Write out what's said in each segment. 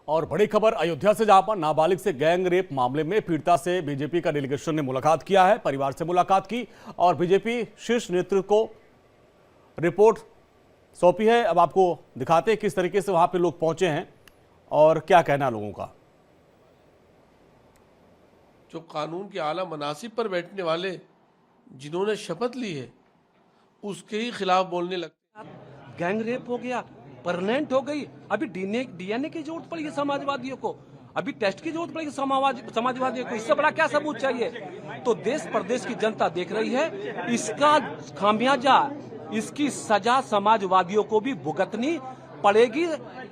और बड़ी खबर अयोध्या से, जहां पर नाबालिग से गैंग रेप मामले में पीड़िता से बीजेपी का डेलीगेशन ने मुलाकात किया है, परिवार से मुलाकात की और बीजेपी शीर्ष नेतृत्व को रिपोर्ट सौंपी है। अब आपको दिखाते हैं किस तरीके से वहां पे लोग पहुंचे हैं और क्या कहना लोगों का। जो कानून के आला मनासिब पर बैठने वाले जिन्होंने शपथ ली है उसके ही खिलाफ बोलने लगते। गैंग रेप हो गया, परमानेंट हो गई, अभी डीएनए की जरूरत पड़ेगी समाजवादियों को, अभी टेस्ट की जरूरत पड़ेगी समाजवादियों को। इससे बड़ा क्या सबूत चाहिए? तो देश प्रदेश की जनता देख रही है, इसका खामियाजा, इसकी सजा समाजवादियों को भी भुगतनी पड़ेगी।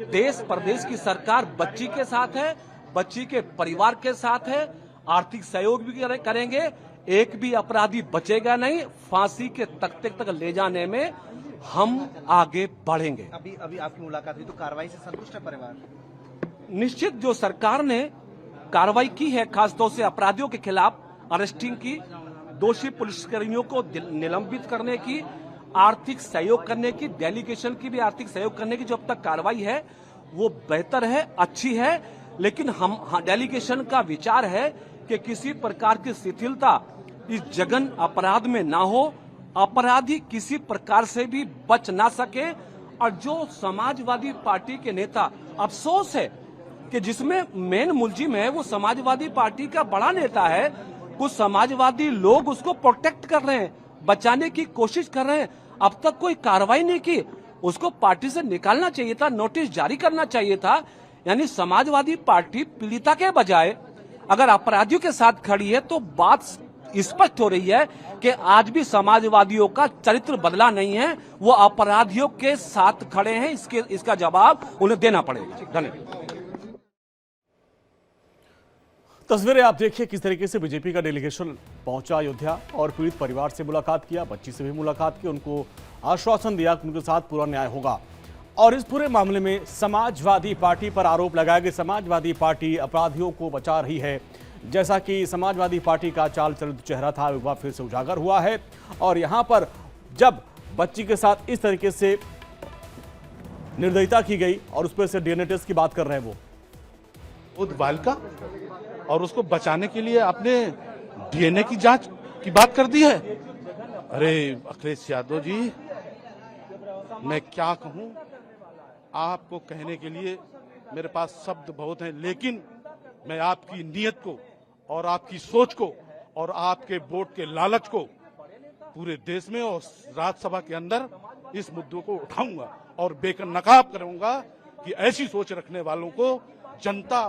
देश प्रदेश की सरकार बच्ची के साथ है, बच्ची के परिवार के साथ है, आर्थिक सहयोग भी करेंगे, एक भी अपराधी बचेगा नहीं। फांसी के तख्ते तक ले जाने में हम आगे बढ़ेंगे। अभी आपकी मुलाकात हुई तो कार्रवाई से संतुष्ट है परिवार? निश्चित जो सरकार ने कार्रवाई की है, खासतौर से अपराधियों के खिलाफ अरेस्टिंग की, दोषी पुलिसकर्मियों को निलंबित करने की, आर्थिक सहयोग करने की, डेलीगेशन की भी आर्थिक सहयोग करने की जो अब तक कार्रवाई है वो बेहतर है, अच्छी है। लेकिन हम डेलीगेशन का विचार है कि किसी प्रकार की शिथिलता इस जघन अपराध में ना हो, अपराधी किसी प्रकार से भी बच ना सके। और जो समाजवादी पार्टी के नेता, अफसोस है कि जिसमें मेन मुलजिम है वो समाजवादी पार्टी का बड़ा नेता है, कुछ समाजवादी लोग उसको प्रोटेक्ट कर रहे हैं, बचाने की कोशिश कर रहे हैं। अब तक कोई कार्रवाई नहीं की, उसको पार्टी से निकालना चाहिए था, नोटिस जारी करना चाहिए था। यानी समाजवादी पार्टी पीड़िता के बजाय अगर अपराधियों के साथ खड़ी है तो बात स्पष्ट हो रही है कि आज भी समाजवादियों का चरित्र बदला नहीं है, वो अपराधियों के साथ खड़े हैं। इसका जवाब उन्हें देना पड़ेगा। धन्यवाद। तस्वीरें आप देखिए किस तरीके से बीजेपी का डेलीगेशन पहुंचा अयोध्या और पीड़ित परिवार से मुलाकात किया, बच्ची से भी मुलाकात की, उनको आश्वासन दिया कि उनके साथ पूरा न्याय होगा। और इस पूरे मामले में समाजवादी पार्टी पर आरोप लगाया कि समाजवादी पार्टी अपराधियों को बचा रही है। जैसा कि समाजवादी पार्टी का चाल चलित चेहरा था, एक बार फिर से उजागर हुआ है। और यहां पर जब बच्ची के साथ इस तरीके से निर्दयता की गई और उस पर से डीएनए टेस्ट की बात कर रहे हैं वो बालिका, और उसको बचाने के लिए आपने डीएनए की जांच की बात कर दी है। अरे अखिलेश यादव जी, मैं क्या कहूं, आपको कहने के लिए मेरे पास शब्द बहुत हैं, लेकिन मैं आपकी नीयत को और आपकी सोच को और आपके वोट के लालच को पूरे देश में और राज्यसभा के अंदर इस मुद्दों को उठाऊंगा और बेनकाब करूंगा कि ऐसी सोच रखने वालों को जनता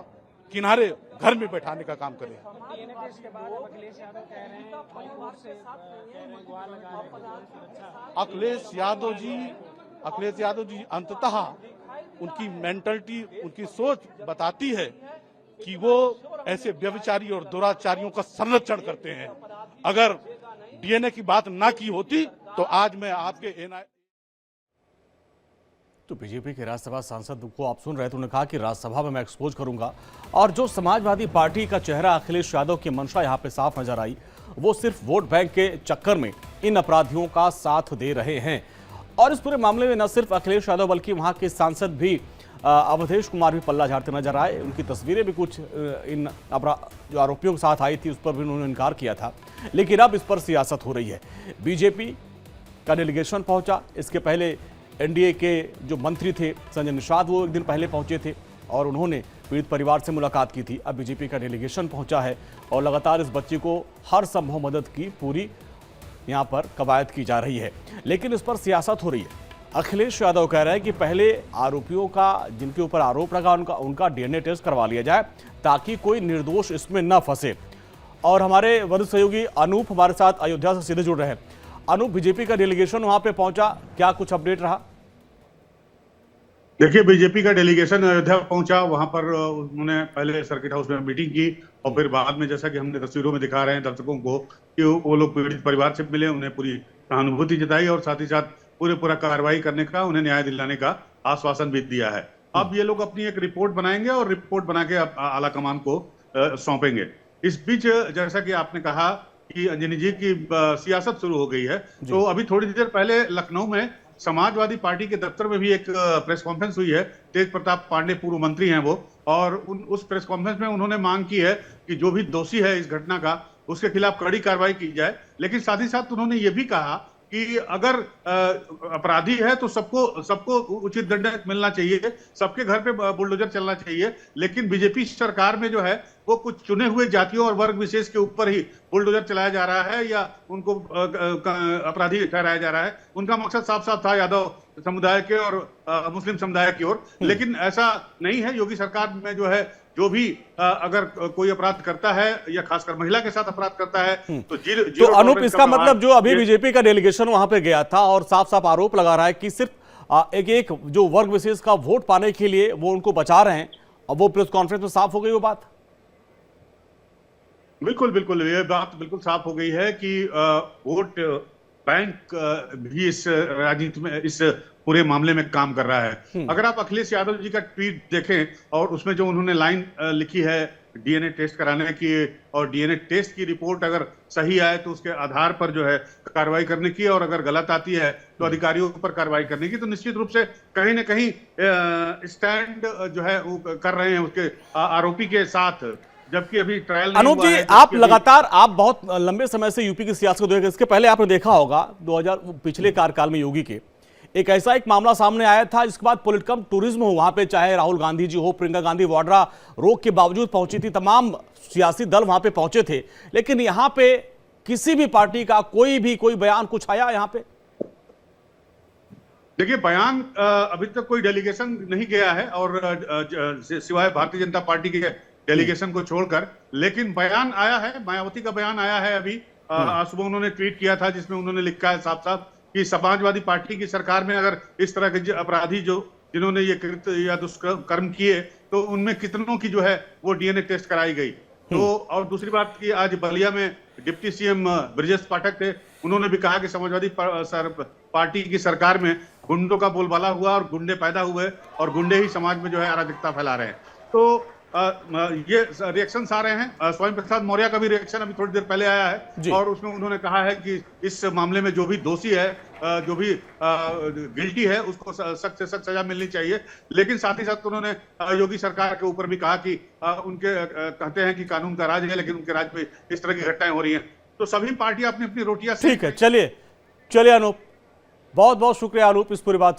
किनारे घर में बैठाने का काम करे। अखिलेश यादव जी अंततः उनकी मेंटलिटी, उनकी सोच बताती है कि वो ऐसे व्यभिचारी और दुराचारियों का संरक्षण करते हैं। अगर डीएनए की बात ना की होती तो आज मैं आपके एनआई। तो बीजेपी के राज्यसभा सांसद को आप सुन रहे थे, उन्होंने कहा कि राज्यसभा में मैं एक्सपोज करूंगा। और जो समाजवादी पार्टी का चेहरा अखिलेश यादव की मंशा यहां पे साफ नजर आई, वो सिर्फ वोट बैंक के चक्कर में इन अपराधियों का साथ दे रहे हैं। और इस पूरे मामले में न सिर्फ अखिलेश यादव बल्कि वहां के सांसद भी अवधेश कुमार भी पल्ला झाड़ते नजर आए। उनकी तस्वीरें भी कुछ इन जो आरोपियों के साथ आई थी उस पर भी उन्होंने इनकार किया था। लेकिन अब इस पर सियासत हो रही है। बीजेपी का डेलीगेशन पहुंचा, इसके पहले एनडीए के जो मंत्री थे संजय निषाद, वो एक दिन पहले पहुंचे थे और उन्होंने पीड़ित परिवार से मुलाकात की थी। अब बीजेपी का डेलीगेशन पहुंचा है और लगातार इस बच्ची को हर संभव मदद की पूरी यहाँ पर कवायद की जा रही है। लेकिन इस पर सियासत हो रही है। अखिलेश यादव कह रहे हैं कि पहले आरोपियों का, जिनके ऊपर आरोप लगा, उनका डीएनए टेस्ट करवा लिया जाए ताकि कोई निर्दोष इसमें न फंसे। और हमारे वरिष्ठ सहयोगी अनूप हमारे साथ अयोध्या से सीधे जुड़ रहे हैं। अनूप, बीजेपी का डेलीगेशन वहां पे पहुंचा, क्या कुछ अपडेट रहा? देखिए, बीजेपी का डेलीगेशन अयोध्या पहुंचा, वहां पर उन्होंने पहले सर्किट हाउस में मीटिंग की और फिर बाद में, जैसा कि हमने तस्वीरों में दिखा रहे हैं दर्शकों को, कि वो लोग पीड़ित परिवार से मिले, उन्हें पूरी सहानुभूति जताई और साथ ही साथ पूरा कार्रवाई करने का, उन्हें न्याय दिलाने का आश्वासन भी दिया है। अब ये लोग अपनी एक रिपोर्ट बनाएंगे और रिपोर्ट बना के आला कमान को सौंपेंगे। इस बीच जैसा कि आपने कहा कि अंजनी जी की सियासत शुरू हो गई है, तो अभी थोड़ी देर पहले लखनऊ में समाजवादी पार्टी के दफ्तर में भी एक प्रेस कॉन्फ्रेंस हुई है। तेज प्रताप पांडे पूर्व मंत्री हैं वो, और उस प्रेस कॉन्फ्रेंस में उन्होंने मांग की है कि जो भी दोषी है इस घटना का उसके खिलाफ कड़ी कार्रवाई की जाए। लेकिन साथ ही साथ उन्होंने ये भी कहा कि अगर अपराधी है तो सबको उचित दंड मिलना चाहिए, सबके घर पे बुलडोजर चलना चाहिए। लेकिन बीजेपी सरकार में जो है वो कुछ चुने हुए जातियों और वर्ग विशेष के ऊपर ही बुलडोजर चलाया जा रहा है या उनको अपराधी ठहराया जा रहा है। उनका मकसद साफ साफ था यादव समुदाय के और मुस्लिम समुदाय की ओर। लेकिन ऐसा नहीं है। योगी सरकार में जो है जो भी अगर कोई अपराध करता है या खासकर महिला के साथ अपराध करता है तो तो अनूप, इसका मतलब जो अभी बीजेपी का डेलीगेशन वहां पे गया था और साफ साफ आरोप लगा रहा है कि सिर्फ एक जो वर्ग विशेष का वोट पाने के लिए वो उनको बचा रहे हैं, और वो प्रेस कॉन्फ्रेंस में साफ हो गई वो बात। बिल्कुल बिल्कुल, ये बात बिल्कुल साफ हो गई है कि वोट बैंक भी इस राजनीति में, इस पूरे मामले में काम कर रहा है। अगर आप अखिलेश यादव जी का ट्वीट देखें और उसमें जो उन्होंने लाइन लिखी है डीएनए टेस्ट कराने की, और डीएनए टेस्ट की रिपोर्ट अगर सही आए तो उसके आधार पर जो है कार्रवाई करने की, और अगर गलत आती है तो अधिकारियों पर कार्रवाई करने की, तो निश्चित रूप से कहीं ना कहीं स्टैंड जो है वो कर रहे हैं उसके आरोपी के साथ, जबकि अभी ट्रायल। अनूप जी, आप लगातार, आप बहुत लंबे समय से यूपी की सियासत को देख, इसके पहले आपने देखा होगा 2000 पिछले कार्यकाल में योगी के एक ऐसा एक मामला सामने आया था जिसके बाद पॉलिटिकम टूरिज्म हो, वहां पे चाहे राहुल गांधी जी हो, प्रियंका गांधी वाड्रा रोक के बावजूद पहुंची थी, तमाम सियासी दल वहां पे पहुंचे थे, लेकिन यहां पे किसी भी पार्टी का कोई बयान कुछ आया यहां पे? देखिए, बयान अभी तक कोई डेलीगेशन नहीं गया है, और सिवाय भारतीय जनता पार्टी के डेलीगेशन को छोड़कर, लेकिन बयान आया है, मायावती का बयान आया है अभी। आज सुबह उन्होंने ट्वीट किया था जिसमें उन्होंने लिखा है साफ साफ कि समाजवादी पार्टी की सरकार में अगर इस तरह के अपराधी जिन्होंने ये कृत्य या दुष्कर्म किए तो उनमें कितनों की जो है वो डीएनए टेस्ट कराई गई। तो और दूसरी बात की, आज बलिया में डिप्टी सीएम ब्रजेश पाठक थे, उन्होंने भी कहा कि समाजवादी पार्टी की सरकार में गुंडों का बोलबाला हुआ और गुंडे पैदा हुए और गुंडे ही समाज में जो है अराजकता फैला रहे हैं। तो ये रिएक्शंस आ रहे हैं। स्वयं प्रसाद मौर्य का भी रिएक्शन अभी थोड़ी देर पहले आया है, और उसमें उन्होंने कहा है कि इस मामले में जो भी दोषी है, जो भी गिल्टी है, उसको सख्त से सख्त सजा मिलनी चाहिए। लेकिन साथ ही साथ उन्होंने योगी सरकार के ऊपर भी कहा कि उनके कहते हैं कि कानून का राज है, लेकिन उनके राज में इस तरह की घटनाएं हो रही हैं। तो सभी पार्टियां अपनी अपनी रोटियां। ठीक है, चलिए अनूप, बहुत बहुत शुक्रिया अनूप इस पूरी बात